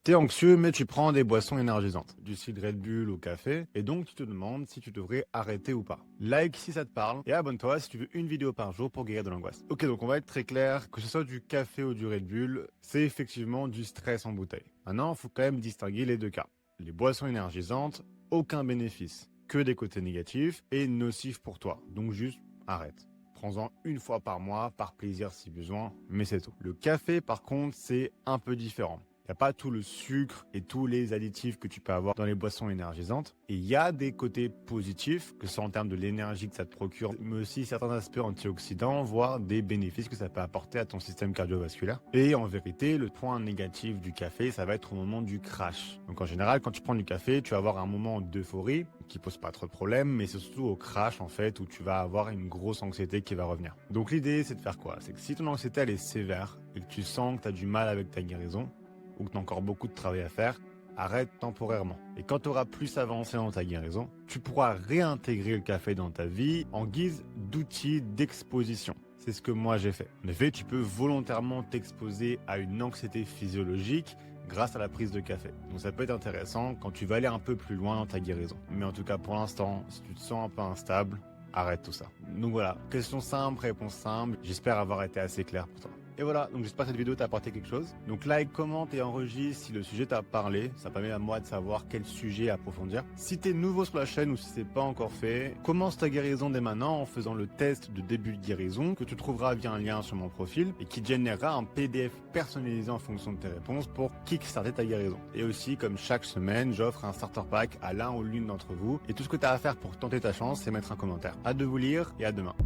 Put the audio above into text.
T'es anxieux, mais tu prends des boissons énergisantes, du style Red Bull ou café, et donc tu te demandes si tu devrais arrêter ou pas. Like si ça te parle, et abonne-toi si tu veux une vidéo par jour pour guérir de l'angoisse. Ok, donc on va être très clair, que ce soit du café ou du Red Bull, c'est effectivement du stress en bouteille. Maintenant, il faut quand même distinguer les deux cas. Les boissons énergisantes, aucun bénéfice, que des côtés négatifs et nocifs pour toi. Donc juste arrête. Prends-en une fois par mois, par plaisir si besoin, mais c'est tout. Le café, par contre, c'est un peu différent. Il n'y a pas tout le sucre et tous les additifs que tu peux avoir dans les boissons énergisantes. Et il y a des côtés positifs, que ce soit en termes de l'énergie que ça te procure, mais aussi certains aspects antioxydants, voire des bénéfices que ça peut apporter à ton système cardiovasculaire. Et en vérité, le point négatif du café, ça va être au moment du crash. Donc en général, quand tu prends du café, tu vas avoir un moment d'euphorie qui pose pas trop de problème, mais c'est surtout au crash en fait où tu vas avoir une grosse anxiété qui va revenir. Donc l'idée, c'est de faire quoi? C'est que si ton anxiété elle est sévère et que tu sens que tu as du mal avec ta guérison, ou que tu as encore beaucoup de travail à faire, arrête temporairement. Et quand tu auras plus avancé dans ta guérison, tu pourras réintégrer le café dans ta vie en guise d'outil d'exposition. C'est ce que moi j'ai fait. En effet, tu peux volontairement t'exposer à une anxiété physiologique grâce à la prise de café. Donc ça peut être intéressant quand tu vas aller un peu plus loin dans ta guérison. Mais en tout cas pour l'instant, si tu te sens un peu instable, arrête tout ça. Donc voilà, question simple, réponse simple. J'espère avoir été assez clair pour toi. Et voilà, donc j'espère que cette vidéo t'a apporté quelque chose. Donc like, commente et enregistre si le sujet t'a parlé. Ça permet à moi de savoir quel sujet approfondir. Si t'es nouveau sur la chaîne ou si c'est pas encore fait, commence ta guérison dès maintenant en faisant le test de début de guérison que tu trouveras via un lien sur mon profil et qui générera un PDF personnalisé en fonction de tes réponses pour kickstarter ta guérison. Et aussi, comme chaque semaine, j'offre un starter pack à l'un ou l'une d'entre vous. Et tout ce que t'as à faire pour tenter ta chance, c'est mettre un commentaire. Hâte de vous lire et à demain.